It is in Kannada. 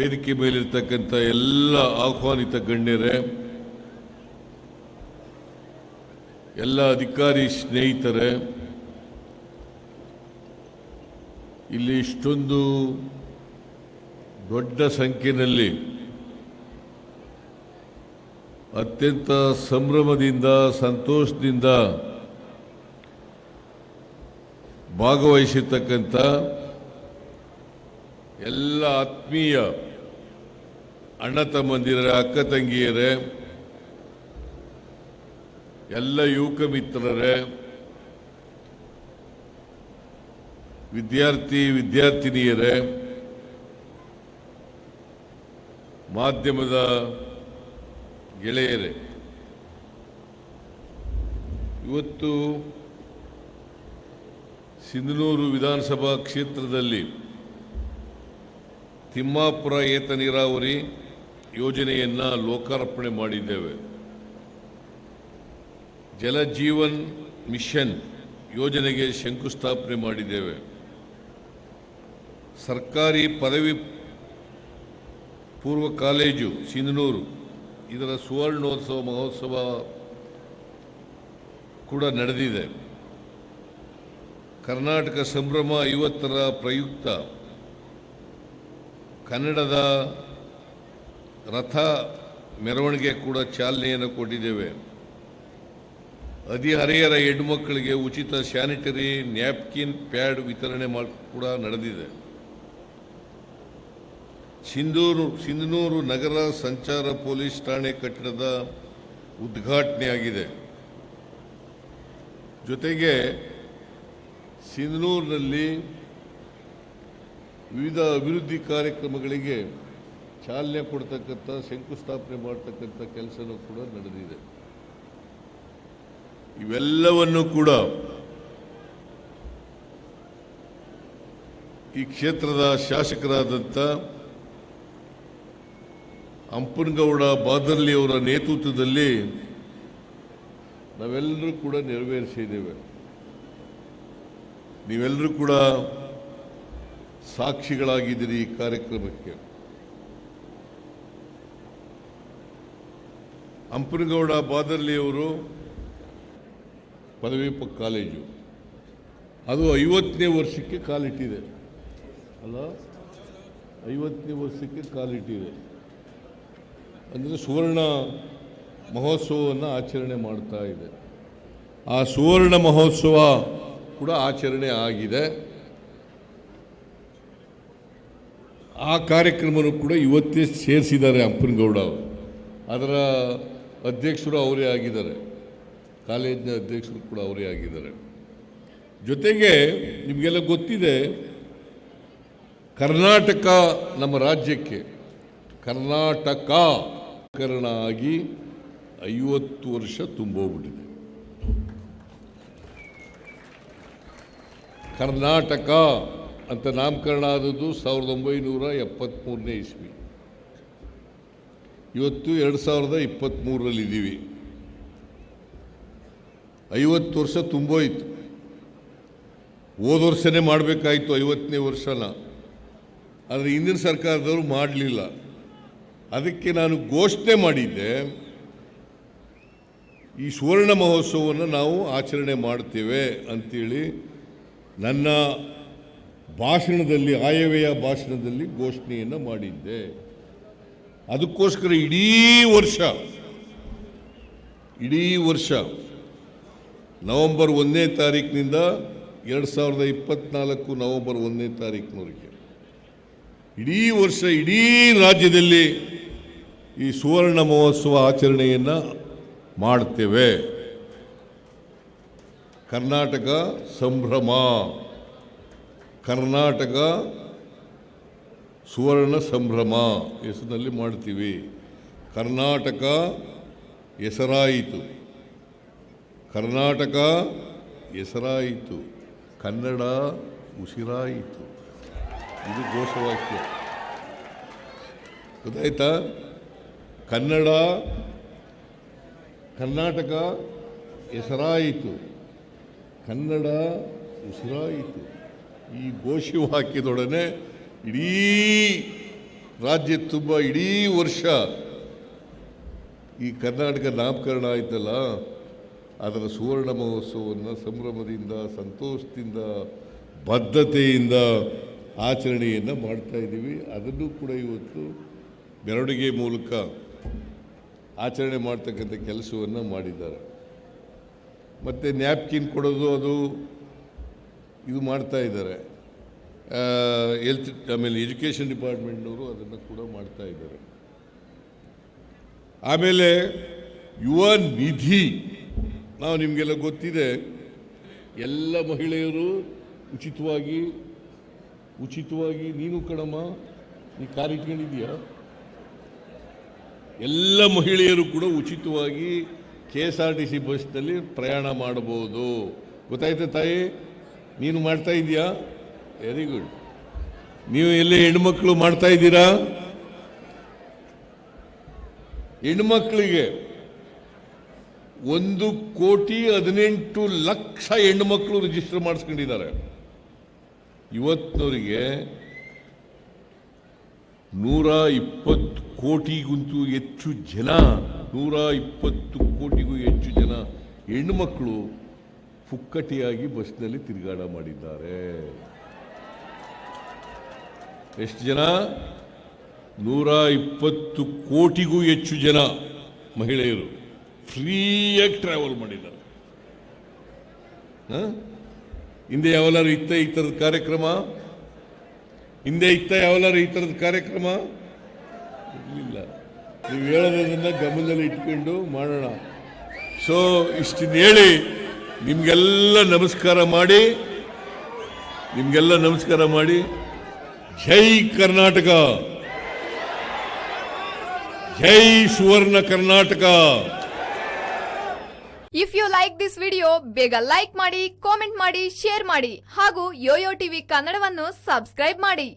ವೇದಿಕೆ ಮೇಲಿರ್ತಕ್ಕಂಥ ಎಲ್ಲ ಆಹ್ವಾನಿತ ಗಣ್ಯರೇ, ಎಲ್ಲ ಅಧಿಕಾರಿ ಸ್ನೇಹಿತರೇ, ಇಲ್ಲಿ ಇಷ್ಟೊಂದು ದೊಡ್ಡ ಸಂಖ್ಯೆಯಲ್ಲಿ ಅತ್ಯಂತ ಸಂಭ್ರಮದಿಂದ ಸಂತೋಷದಿಂದ ಭಾಗವಹಿಸಿರ್ತಕ್ಕಂಥ ಎಲ್ಲ ಆತ್ಮೀಯ ಅಣ್ಣ ತಮ್ಮಂದಿರೇ, ಅಕ್ಕ ತಂಗಿಯರೇ, ಎಲ್ಲ ಯುವಕ ಮಿತ್ರರೇ, ವಿದ್ಯಾರ್ಥಿನಿಯರೇ, ಮಾಧ್ಯಮದ ಗೆಳೆಯರೇ, ಇವತ್ತು ಸಿಂಧನೂರು ವಿಧಾನಸಭಾ ಕ್ಷೇತ್ರದಲ್ಲಿ ತಿಮ್ಮಾಪುರ ಏತ ನೀರಾವರಿ ಯೋಜನೆಯನ್ನು ಲೋಕಾರ್ಪಣೆ ಮಾಡಿದ್ದೇವೆ. ಜಲಜೀವನ್ ಮಿಷನ್ ಯೋಜನೆಗೆ ಶಂಕುಸ್ಥಾಪನೆ ಮಾಡಿದ್ದೇವೆ. ಸರ್ಕಾರಿ ಪದವಿ ಪೂರ್ವ ಕಾಲೇಜು ಸಿಂಧನೂರು ಇದರ ಸುವರ್ಣೋತ್ಸವ ಮಹೋತ್ಸವ ಕೂಡ ನಡೆದಿದೆ. ಕರ್ನಾಟಕ ಸಂಭ್ರಮ 50ರ ಪ್ರಯುಕ್ತ ಕನ್ನಡದ ರಥ ಮೆರವಣಿಗೆ ಕೂಡ ಚಾಲನೆಯನ್ನು ಕೊಟ್ಟಿದ್ದೇವೆ. ಹದಿಹರೆಯರ ಹೆಣ್ಣುಮಕ್ಕಳಿಗೆ ಉಚಿತ ಸ್ಯಾನಿಟರಿ ನ್ಯಾಪ್ಕಿನ್ ಪ್ಯಾಡ್ ವಿತರಣೆ ಕೂಡ ನಡೆದಿದೆ. ಸಿಂಧನೂರು ನಗರ ಸಂಚಾರ ಪೊಲೀಸ್ ಠಾಣೆ ಕಟ್ಟಡದ ಉದ್ಘಾಟನೆಯಾಗಿದೆ. ಜೊತೆಗೆ ಸಿಂಧನೂರಿನಲ್ಲಿ ವಿವಿಧ ಅಭಿವೃದ್ಧಿ ಕಾರ್ಯಕ್ರಮಗಳಿಗೆ ಚಾಲನೆ ಕೊಡ್ತಕ್ಕಂಥ, ಶಂಕುಸ್ಥಾಪನೆ ಮಾಡ್ತಕ್ಕಂಥ ಕೆಲಸನೂ ಕೂಡ ನಡೆದಿದೆ. ಇವೆಲ್ಲವನ್ನು ಕೂಡ ಈ ಕ್ಷೇತ್ರದ ಶಾಸಕರಾದಂಥ ಹಂಪನಗೌಡ ಬಾದರ್ಲಿ ಅವರ ನೇತೃತ್ವದಲ್ಲಿ ನಾವೆಲ್ಲರೂ ಕೂಡ ನೆರವೇರಿಸಿದ್ದೇವೆ. ನೀವೆಲ್ಲರೂ ಕೂಡ ಸಾಕ್ಷಿಗಳಾಗಿದ್ದೀರಿ ಈ ಕಾರ್ಯಕ್ರಮಕ್ಕೆ. ಹಂಪನಗೌಡ ಬಾದರ್ಲಿ ಅವರು ಪದವಿ ಕಾಲೇಜು ಅದು 50ನೇ ವರ್ಷಕ್ಕೆ ಕಾಲಿಟ್ಟಿದೆ ಅಲ್ಲ, 50ನೇ ವರ್ಷಕ್ಕೆ ಕಾಲಿಟ್ಟಿದೆ. ಅಂದರೆ ಸುವರ್ಣ ಮಹೋತ್ಸವವನ್ನು ಆಚರಣೆ ಮಾಡ್ತಾ ಇದೆ. ಆ ಸುವರ್ಣ ಮಹೋತ್ಸವ ಕೂಡ ಆಚರಣೆ ಆಗಿದೆ. ಆ ಕಾರ್ಯಕ್ರಮನೂ ಕೂಡ ಇವತ್ತೇ ಸೇರಿಸಿದ್ದಾರೆ ಹಂಪನಗೌಡ ಅವರು. ಅದರ ಅಧ್ಯಕ್ಷರು ಅವರೇ ಆಗಿದ್ದಾರೆ, ಕಾಲೇಜಿನ ಅಧ್ಯಕ್ಷರು ಕೂಡ ಅವರೇ ಆಗಿದ್ದಾರೆ. ಜೊತೆಗೆ ನಿಮಗೆಲ್ಲ ಗೊತ್ತಿದೆ, ಕರ್ನಾಟಕ ನಮ್ಮ ರಾಜ್ಯಕ್ಕೆ ಕರ್ನಾಟಕಕರಣ ಆಗಿ 50 ವರ್ಷ ತುಂಬೋಗ್ಬಿಟ್ಟಿದೆ. ಕರ್ನಾಟಕ ಅಂತ ನಾಮಕರಣ ಆದದ್ದು 1973ನೇ ಇಸ್ವಿ. ಇವತ್ತು 2023ರಲ್ಲಿ ಇದ್ದೀವಿ. 50 ವರ್ಷ ತುಂಬೋಯ್ತು. ಹೋದ ವರ್ಷನೇ ಮಾಡಬೇಕಾಯಿತು 50ನೇ ವರ್ಷನ, ಆದರೆ ಹಿಂದಿನ ಸರ್ಕಾರದವರು ಮಾಡಲಿಲ್ಲ. ಅದಕ್ಕೆ ನಾನು ಘೋಷಣೆ ಮಾಡಿದ್ದೆ, ಈ ಸುವರ್ಣ ಮಹೋತ್ಸವವನ್ನು ನಾವು ಆಚರಣೆ ಮಾಡ್ತೇವೆ ಅಂತೇಳಿ ನನ್ನ ಭಾಷಣದಲ್ಲಿ, ಆಯವ್ಯಯ ಭಾಷಣದಲ್ಲಿ ಘೋಷಣೆಯನ್ನು ಮಾಡಿದ್ದೆ. ಅದಕ್ಕೋಸ್ಕರ ಇಡೀ ವರ್ಷ ನವೆಂಬರ್ 1ನೇ ತಾರೀಕಿನಿಂದ 2024 ನವೆಂಬರ್ 1ನೇ ತಾರೀಕಿನವರೆಗೆ ಇಡೀ ವರ್ಷ ಇಡೀ ರಾಜ್ಯದಲ್ಲಿ ಈ ಸುವರ್ಣ ಮಹೋತ್ಸವ ಆಚರಣೆಯನ್ನು ಮಾಡ್ತೇವೆ. ಕರ್ನಾಟಕ ಸಂಭ್ರಮ, ಕರ್ನಾಟಕ ಸುವರ್ಣ ಸಂಭ್ರಮ ಹೆಸರಿನಲ್ಲಿ ಮಾಡ್ತೀವಿ. ಕರ್ನಾಟಕ ಹೆಸರಾಯಿತು, ಕರ್ನಾಟಕ ಹೆಸರಾಯಿತು, ಕನ್ನಡ ಉಸಿರಾಯಿತು. ಇದು ಘೋಷವಾಕ್ಯ, ಗೊತ್ತಾಯ್ತಾ? ಕರ್ನಾಟಕ ಹೆಸರಾಯಿತು, ಕನ್ನಡ ಉಸಿರಾಯಿತು. ಈ ಘೋಷವಾಕ್ಯದೊಡನೆ ಇಡೀ ರಾಜ್ಯ ತುಂಬ ಇಡೀ ವರ್ಷ ಈ ಕರ್ನಾಟಕ ನಾಮಕರಣ ಆಯ್ತಲ್ಲ, ಅದರ ಸುವರ್ಣ ಮಹೋತ್ಸವವನ್ನು ಸಂಭ್ರಮದಿಂದ, ಸಂತೋಷದಿಂದ, ಬದ್ಧತೆಯಿಂದ ಆಚರಣೆಯನ್ನು ಮಾಡ್ತಾ ಇದ್ದೀವಿ. ಅದನ್ನು ಕೂಡ ಇವತ್ತು ಮೆರವಣಿಗೆ ಮೂಲಕ ಆಚರಣೆ ಮಾಡ್ತಕ್ಕಂಥ ಕೆಲಸವನ್ನು ಮಾಡಿದ್ದಾರೆ. ಮತ್ತು ನ್ಯಾಪ್ಕಿನ್ ಕೊಡೋದು ಅದು ಇದು ಮಾಡ್ತಾ ಇದ್ದಾರೆ. ಹೆಲ್ತ್ ಆಮೇಲೆ ಎಜುಕೇಷನ್ ಡಿಪಾರ್ಟ್ಮೆಂಟ್ನವರು ಅದನ್ನು ಕೂಡ ಮಾಡ್ತಾ ಇದ್ದಾರೆ. ಆಮೇಲೆ ಯುವ ನಿಧಿ, ನಾವು ನಿಮಗೆಲ್ಲ ಗೊತ್ತಿದೆ, ಎಲ್ಲ ಮಹಿಳೆಯರು ಉಚಿತವಾಗಿ ನೀನು ಕಣಮ್ಮ, ನೀ ಕಾರ್ ಇಟ್ಕೊಂಡಿದೀಯಾ, ಎಲ್ಲ ಮಹಿಳೆಯರು ಕೂಡ ಉಚಿತವಾಗಿ KSRTC ಬಸ್ನಲ್ಲಿ ಪ್ರಯಾಣ ಮಾಡಬಹುದು. ಗೊತ್ತಾಯ್ತಾ ತಾಯಿ? ನೀನು ಮಾಡ್ತಾ ಇದೀಯಾ? Very good. ನೀವು ಎಲ್ಲ ಹೆಣ್ಮಕ್ಳು ಮಾಡ್ತಾ ಇದ್ದೀರಾ? ಹೆಣ್ಮಕ್ಳಿಗೆ 1,18,00,000 ಹೆಣ್ಮಕ್ಳು ರಿಜಿಸ್ಟರ್ ಮಾಡಿಸ್ಕೊಂಡಿದ್ದಾರೆ. ಇವತ್ತಿನವರಿಗೆ 120 ಕೋಟಿಗಿಂತೂ ಹೆಚ್ಚು ಜನ, 120 ಕೋಟಿಗೂ ಹೆಚ್ಚು ಜನ ಹೆಣ್ಣುಮಕ್ಕಳು ಪುಕ್ಕಟಿಯಾಗಿ ಬಸ್ನಲ್ಲಿ ತಿರುಗಾಡ ಮಾಡಿದ್ದಾರೆ. ಎಷ್ಟು ಜನ? 120 ಕೋಟಿಗೂ ಹೆಚ್ಚು ಜನ ಮಹಿಳೆಯರು ಫ್ರೀಯಾಗಿ ಟ್ರಾವೆಲ್ ಮಾಡಿದ್ದಾರೆ. ಹಿಂದೆ ಯಾವಲಾರು ಇತ್ತ ಈ ಥರದ ಕಾರ್ಯಕ್ರಮ? ಯಾವಲಾರು ಈ ಥರದ ಕಾರ್ಯಕ್ರಮ ಇರಲಿಲ್ಲ. ನೀವು ಹೇಳೋದನ್ನ ಗಮನದಲ್ಲಿ ಇಟ್ಕೊಂಡು ಮಾಡೋಣ. ಸೊ ಇಷ್ಟನ್ನು ಹೇಳಿ ನಿಮಗೆಲ್ಲ ನಮಸ್ಕಾರ ಮಾಡಿ ಜೈ ಕರ್ನಾಟಕ, ಜೈ Suvarna Karnataka. If you like this video, ಬೇಗ ಲೈಕ್ ಮಾಡಿ, ಕಾಮೆಂಟ್ ಮಾಡಿ, ಶೇರ್ ಮಾಡಿ ಹಾಗೂ ಯೋಯೋ ಟಿವಿ ಕನ್ನಡವನ್ನು ಸಬ್ಸ್ಕ್ರೈಬ್ ಮಾಡಿ.